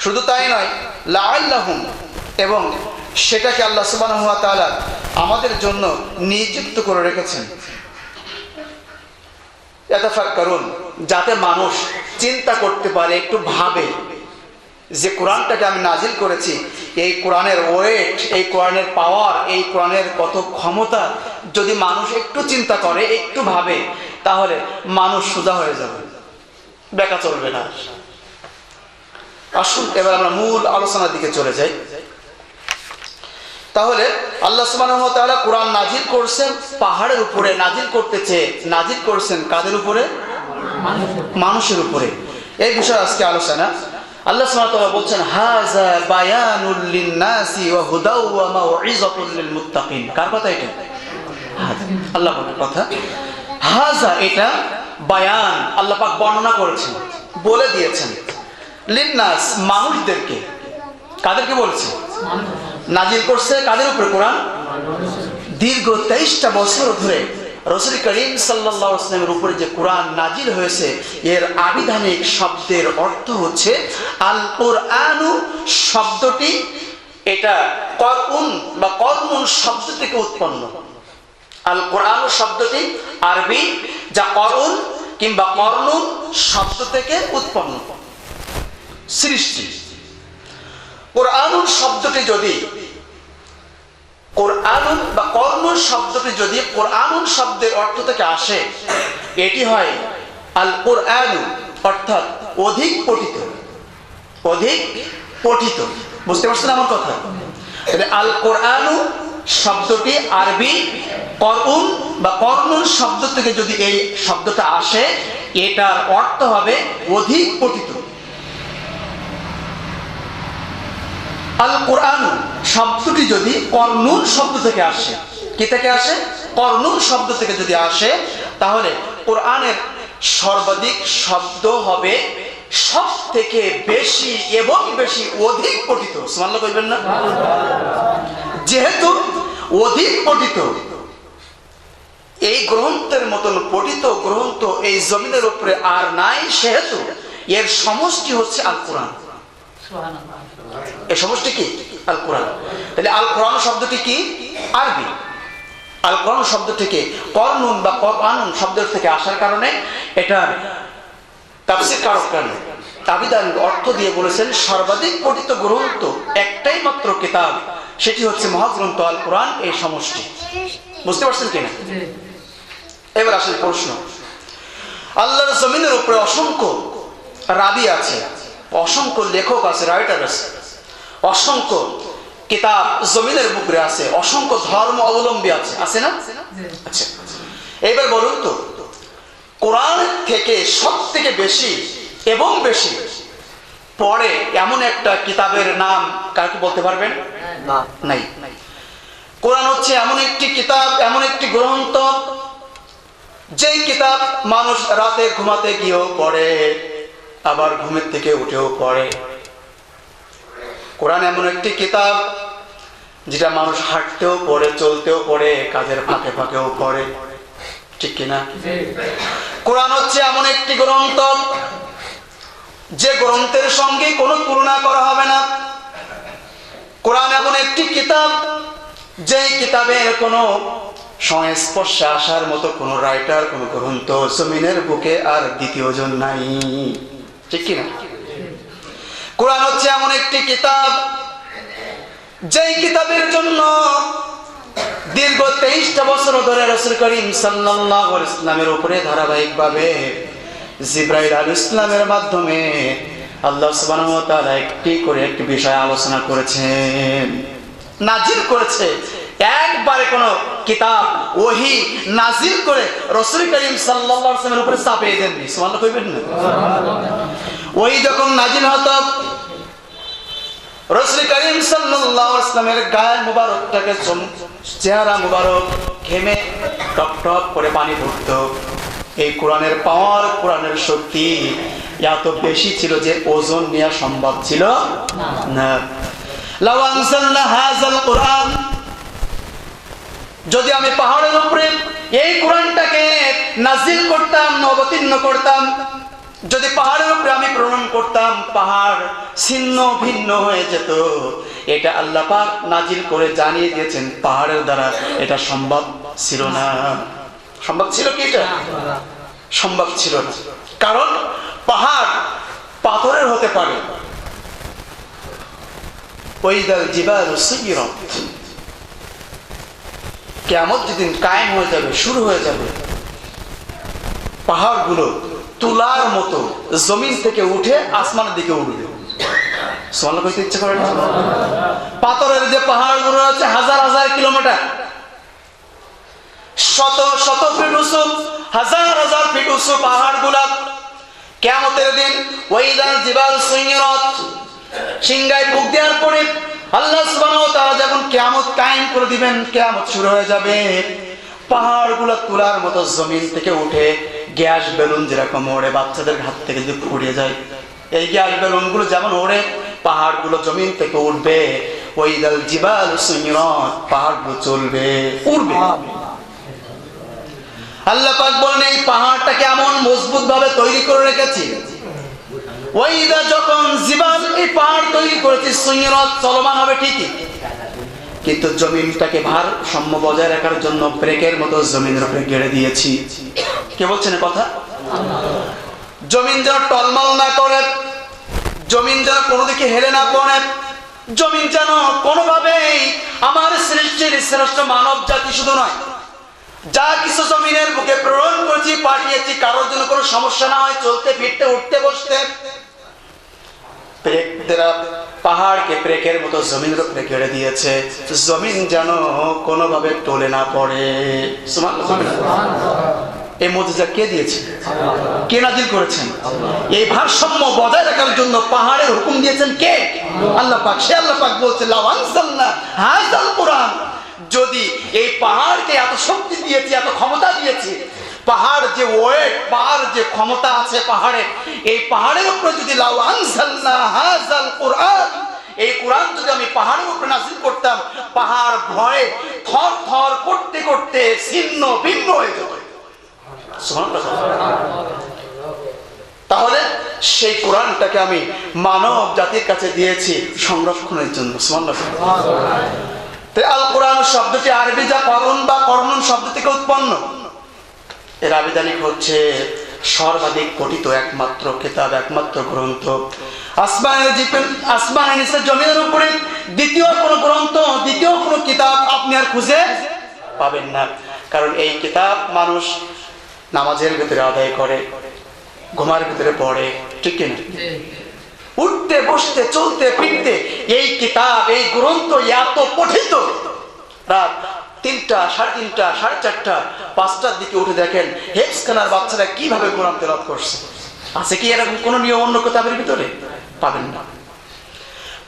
শুধু তাই নয়, লাআল্লাহুম, এবং সেটাকে আল্লাহ সুবহানাহু ওয়া তাআলা আমাদের জন্য নিযুক্ত করে রেখেছেন, ইয়াতাফাক্কারুন, যাতে মানুষ চিন্তা করতে পারে, একটু ভাবে যে কোরআনটাকে আমি নাজিল করেছি, এই কোরআনের ওয়েট, এই কোরআনের পাওয়ার, এই কোরআনের কত ক্ষমতা, যদি মানুষ একটু চিন্তা করে, একটু ভাবে, তাহলে মানুষ সোজা হয়ে যাবে, বেকা চলবে না। আসুন এবার আমরা মূল আলোচনার দিকে চলে যাই। তাহলে আল্লাহ সুবহানাহু ওয়া তাআলা কোরআন নাজিল করছেন পাহাড়ের উপরে, নাজিল করতেছে, নাজিল করছেন কাদের উপরে? মানুষের উপরে। এই বিষয়ে আজকে আলোচনা। আল্লাহ সুবহানাহু ওয়া তাআলা বলছেন, হাযা বায়ানুল লিন-নাসি ওয়া হুদাও ওয়া মাউইযাতুল লিল-মুত্তাকিন। কার কথা এটা? আল্লাহ পাকের কথা। হাযা, এটা বায়ান, আল্লাহ পাক বর্ণনা করেছেন, বলে দিয়েছেন, লিন-নাস, মানুষদেরকে। কাদেরকে বলছে? নাজিল করছে কাদের উপরে কোরআন? দীর্ঘ 23টা বছর ধরে রাসূল করিম সাল্লাল্লাহু আলাইহি ওয়াসাল্লামের উপরে যে কোরআন নাজিল হয়েছে, এর আবিধানিক শব্দের অর্থ হচ্ছে আল কোরআনু শব্দটি, এটা করউন বা কর্মুন শব্দ থেকে উৎপন্ন। আল কোরআনু শব্দটি আরবি, যা করউন কিংবা কর্নুন শব্দ থেকে উৎপন্ন, সৃষ্টি। কোরআনুন শব্দটি যদি, কোরআনুন বা কর্নুন শব্দটি যদি কোরআনুন শব্দের অর্থ থেকে আসে, এটি হয় আল কোরআনু, অর্থাৎ অধিক পঠিত, অধিক পঠিত। বুঝতে পারছেন আমার কথা? তাহলে আল কোরআনু শব্দটি আরবি, করউন বা কর্নুন শব্দ থেকে যদি এই শব্দটা আসে, এটার অর্থ হবে অধিক পঠিত। আল কোরআন শব্দটি যদি কর্নুন শব্দ থেকে আসে, কি থেকে আসে? কর্নুন শব্দ থেকে যদি আসে, তাহলে কোরআনের সর্বাধিক শব্দ হবে সব থেকে বেশি এবং বেশি অধিক পঠিত। সুবহানাল্লাহ কইবেন না? যেহেতু অধিক পঠিত, এই গ্রন্থের মতন পঠিত গ্রন্থ এই জমিনের উপরে আর নাই, সেহেতু এর সমষ্টি হচ্ছে আল কোরআন। এই সমষ্টি কি? আল কোরআন। তাহলে আল কোরআন শব্দটি কি? আরবি। আল কোরআন শব্দ থেকে কর্নুন বা কোরআনুন শব্দের থেকে আসার কারণে এটার তাফসীর কারকগণ আবিধান অর্থ দিয়ে বলেছেন, সর্বাধিক পঠিত গ্রন্থ একটাই মাত্র কিতাব, সেটি হচ্ছে মহাগ্রন্থ আল কোরআন, এই সমষ্টি। বুঝতে পারছেন কিনা? এবার আসলে প্রশ্ন, আল্লাহর জমিনের উপরে অসংখ্য রাবি আছে, অসংখ্য লেখক আছে, রাইটার আছে, অসংখ্য কিতাব জমিনের বুকে আছে, অসংখ্য ধর্ম অবলম্বী আছে, আছে না? আচ্ছা, এবার বলুন তো, কোরআন থেকে সব থেকে বেশি এবং বেশি পড়ে এমন একটা কিতাবের নাম কাকে বলতে পারবেন? না, নাই। কোরআন হচ্ছে এমন একটি কিতাব, এমন একটি গ্রন্থ, যেই কিতাব মানুষ রাতে ঘুমাতে গিয়েও পড়ে, আবার ঘুমের থেকে উঠেও পড়ে। কোরআন এমন একটি কিতাব যেটা মানুষ হাঁটতেও পড়ে, চলতেও পড়ে, কাজের ফাঁকে ফাঁকেও পড়ে, ঠিক কিনা? কোরআন হচ্ছে এমন একটি গ্রন্থ যে গ্রন্থের সঙ্গে কোনো তুলনা করা হবে না। কোরআন এমন একটি কিতাব যেই কিতাবের কোনো সংস্পর্শে আসার মতো কোনো রাইটার, কোনো গ্রন্থ জমিনের বুকে আর দ্বিতীয়জন নাই, ঠিক কিনা? কোরআন হচ্ছে এমন একটি কিতাব যেই কিতাবের জন্য দীর্ঘ 23টা বছর ধরে রাসূল করিম সাল্লাল্লাহু আলাইহি ওয়াসাল্লামের উপরে ধারাবাহিকভাবে জিবরাইল আলাইহিস সালামের মাধ্যমে আল্লাহ সুবহানাহু ওয়া তাআলা একটি করে একটি বিষয় আলোচনা করেছেন, নাজিল করেছে। একবারে কোন কিতাব ওহী নাজিল করে রাসূল করিম সাল্লাল্লাহু আলাইহি ওয়াসাল্লামের উপরে চাপিয়ে দেননি। সুবহানাল্লাহ কইবেন না? ওহী যখন নাজিল হতো, রাসূল করিম সাল্লাল্লাহু আলাইহি ওয়াসাল্লামের গায়ে মুবারকটাকে, চেহারা মুবারক ঘেমে টপ টপ করে পানি পড়তো। এই কোরআনের পাওয়ার, কোরআনের শক্তি এত বেশি ছিল যে ওজন নেওয়া সম্ভব ছিল না। লাউ আনজালনা হাযাল কোরআন, যদি আমি পাহাড়ের উপরে এই কোরআনটাকে নাজিল করতাম, অবতীর্ণ করতাম, যদি পাহাড়ের উপরে আমি ভ্রমণ করতাম, পাহাড় ছিন্ন ভিন্ন হয়ে যেত। এটা আল্লাহ পাক নাজিল করে জানিয়ে দিয়েছেন, পাহাড়ের দ্বারা এটা সম্ভব ছিল না। সম্ভব ছিল কি? এটা সম্ভব ছিল না, কারণ পাহাড় পাথরের হতে পারে। ওয়াইদাল জিবালু সুয়িরাত, কিয়ামত যেদিন কায়েম হয়ে যাবে, শুরু হয়ে যাবে, পাহাড়গুলো তুলার মতো জমিন থেকে উঠে আসমানের দিকে উঠবে। সুবহানাল্লাহ কইতে ইচ্ছে করে না? পাথরের যে পাহাড়গুলো আছে হাজার হাজার কিলোমিটার, শত শত ফিট উঁচু, হাজার হাজার ফিট উঁচু পাহাড়গুলা কিয়ামতের দিন ওয়াইদাল জিবাল সুয়িরাত সিংহায় ফুঁক দেওয়ার পরে আল্লাহ সুবহানাহু ওয়া তাআলা যখন কিয়ামত কায়েম করে দিবেন, কিয়ামত শুরু হয়ে যাবে, পাহাড়গুলো তুলার মতো জমিন থেকে উঠে গ্যাস বেলুন যেরকম ওড়ে, বাচ্চাদের হাত থেকে যদি ফুরিয়ে যায়, এই গ্যাস বেলুনগুলো যেমন ওড়ে, পাহাড়গুলো জমিন থেকে উঠবে। ওয়াইদাল জিবাল সুয়িরাত, পাহাড়গুলো চলবে, উড়বে। আল্লাহ পাক বলেন এই পাহাড়টাকে এমন মজবুত ভাবে তৈরি করে রেখেছি, ওয়াইদা যখন জিবাল এই পাহাড় তৈরি করেছি, সুয়িরাত চলমান হবে ঠিকই, কিন্তু জমিনটাকে ভারসাম্য বজায় রাখার জন্য ব্রেকের মতো জমিনের উপরে গেড়ে দিয়েছি। কে বলছেন কথা? জমিন যেন টলমল না করে, জমিন যেন কোনো দিকে হেলে না পড়ে, জমিন যেন কোনোভাবেই আমার সৃষ্টির শ্রেষ্ঠ মানব জাতি শুধু নয়, যা কিছু জমিনের বুকে প্রেরণ করেছি, পাঠিয়েছি, কারোর জন্য কোনো সমস্যা না হয়, চলতে ফিরতে উঠতে বসতে। পাহাড়কে ব্রেকের মতো জমিনের উপরে গেড়ে দিয়েছে, জমিন যেন কোনোভাবে টলে না পড়ে। এই মুজিজা কে দিয়েছে? কে নাজিল করেছেন? এই ভারসাম্য বজায় রাখার জন্য পাহাড়ের হুকুম দিয়েছেন কে? আল্লাহ পাক। সে আল্লাহ পাক বলছে লাউ আনজালনা হাযাল কুরআন, যদি এই পাহাড়কে এত শক্তি দিয়েছি, এত ক্ষমতা দিয়েছি, পাহাড় যে ওয়েট, পাহাড় যে ক্ষমতা আছে পাহাড়ে, এই পাহাড়ের উপরে যদি লাউ আনজালনা হাযাল কুরআন, এই কোরআন যদি আমি পাহাড়ের উপরে নাযিল করতাম, পাহাড় ভয়ে থর থর করতে করতে ছিন্ন ভিন্ন হয়ে যেত। তাহলে সেই কোরআনটাকে আমি মানব জাতির কাছে দিয়েছি সংরক্ষণের জন্য। আল কোরআন শব্দটি আরবি যা করুন বা করনুন শব্দ থেকে উৎপন্ন, এর আবিধানিক হচ্ছে সর্বাধিক পঠিত একমাত্র কিতাব, একমাত্র গ্রন্থ। আসমানের নিচে জমিনের উপরে দ্বিতীয় কোনো গ্রন্থ, দ্বিতীয় কোনো কিতাব আপনি আর খুঁজে পাবেন না। কারণ এই কিতাব মানুষ নামাজের ভিতরে আদায় করে, ঘুমার ভিতরে পড়ে, ঠিক কিনা? উঠতে বসতে চলতে ফিরতে এই কিতাব, এই গ্রন্থ এত পঠিত, রাত 3টা, 3:30, 4:30, 5টার দিকে উঠে দেখেন হেফজখানার বাচ্চারা কিভাবে কোরআন তেলাওয়াত করছে। আছে কি এরকম কোন নিয়ম অন্য কিতাবের ভিতরে? পাবেন না।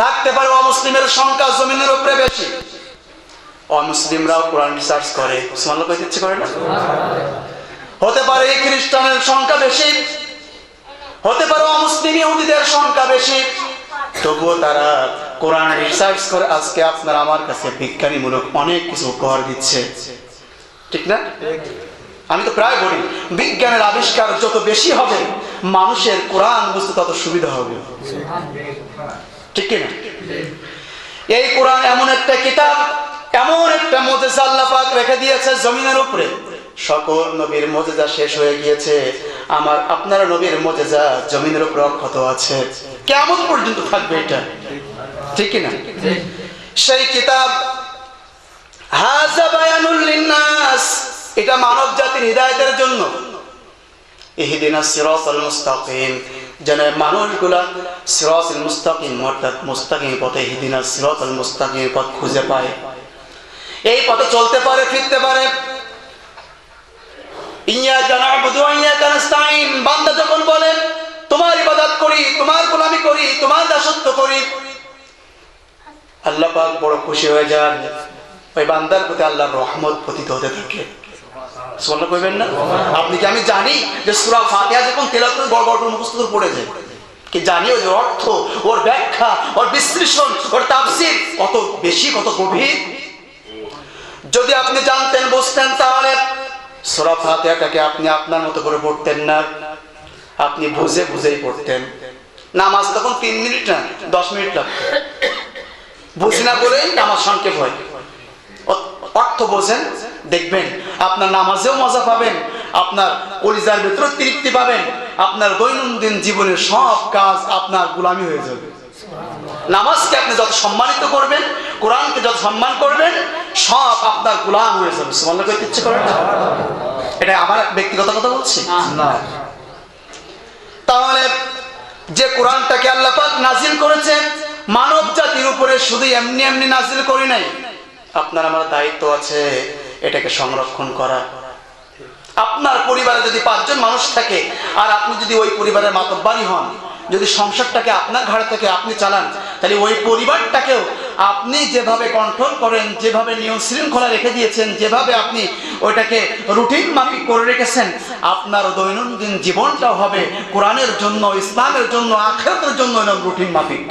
থাকতে পারে অমুসলিমের সংখ্যা জমিনের উপরে বেশি, অমুসলিমরাও কোরআন রিসার্চ করে, সুবহানাল্লাহ কইতে ইচ্ছে করে না? হতে পারে খ্রিস্টানের সংখ্যা বেশি, হতে পারে অমুসলিম ইহুদিদের সংখ্যা বেশি, তবুও তারা কোরআন রিসার্চ করে আজকে আপনার আমার কাছে বিজ্ঞানীমূলক অনেক কিছু উপহার দিচ্ছে, ঠিক না? আমি তো প্রায় বলি বিজ্ঞানের আবিষ্কার যত বেশি হবে মানুষের কোরআন বুঝতে তত সুবিধা হবে, ঠিক না? এই কোরআন এমন একটা কিতাব, এমন একটা মুজিজা আল্লাহ পাক রেখে দিয়েছে জমিনের উপরে। সকল নবীর মুজিজা শেষ হয়ে গিয়েছে, আমার আপনার নবীর মুজিজা জমিনের উপর অক্ষত আছে, কিয়ামত পর্যন্ত থাকবে এটা, ঠিক কি না? সেই কিতাব হাযা বায়ানুল লিন্নাস, এটা মানব জাতির হিদায়াতের জন্য। ইহদিনাস সিরাতাল মুস্তাকিম, যেন মানুষগুলা সিরাতাল মুস্তাকিম অর্থাৎ মুস্তাকিম পথে, ইহদিনাস সিরাতাল মুস্তাকিম পথ খুঁজে পায়, এই পথে চলতে পারে, ফিরতে পারে। ইয়াকা না'বুদু ওয়া ইয়াকা নাস্তাঈন, বান্দা যখন বলে তোমার ইবাদত করি, তোমার গোলামি করি, তোমার দাসত্ব করি, আল্লাহ পাক বড় খুশি হয়ে যান, ওই বান্দার প্রতি আল্লাহর রহমত পতিত হতে থাকে। সুবহানাল্লাহ কইবেন না? আপনি কি আমি জানি যে সূরা ফাতিহা যখন তেলাওয়াত করে বড় বড় মুখস্থ করে পড়ে যায়, কি জানি ওর অর্থ, ওর ব্যাখ্যা, ওর বিশ্লেষণ, ওর তাফসীর কত বেশি, কত গভীর। যদি আপনি জানতেন, বুঝতেন, তাহলে সূরা ফাতিহাটাকে আপনি আপনার মতো করে পড়তেন না, আপনি বুঝে বুঝেই পড়তেন। নামাজ তখন 3 মিনিট না 10 মিনিট লাগতো। বুঝি না বলেই নামাজ সংক্ষেপ হয়। অর্থ বোঝেন, দেখবেন আপনার নামাজেও মজা পাবেন, আপনার কলিজার ভিতরে তৃপ্তি পাবেন, আপনার দৈনন্দিন জীবনের সব কাজ আপনার গোলামি হয়ে যাবে। নামাজকে আপনি যত সম্মানিত করবেন, কোরআনকে যত সম্মান করবেন, সব আপনার গোলাম হয়ে যাবে। সুবহানাল্লাহ কইতে ইচ্ছে করেন না? এটা আমার ব্যক্তিগত কথা বলছি না। তাহলে যে কোরআনটাকে আল্লাহ পাক নাজিল করেছেন মানব জাতির উপরে, শুধু এমনি এমনি নাজিল করি নাই। আপনার আমার দায়িত্ব আছে এটাকে সংরক্ষণ করা। আপনার পরিবারে যদি 5 জন মানুষ থাকে আর আপনি যদি ওই পরিবারের মাতব্বরি হন, যদি সংসারটাকে আপনার ঘাড় থেকে আপনি চালান, তাহলে ওই পরিবারটাকেও আপনি যেভাবে কন্ট্রোল করেন, যেভাবে নিয়ম শৃঙ্খলা রেখে দিয়েছেন, যেভাবে আপনি ওইটাকে রুটিন মাফিক করে রেখেছেন, আপনার দৈনন্দিন জীবনটাও হবে কোরআনের জন্য, ইসলামের জন্য, আখিরাতের জন্য রুটিন মাফিক।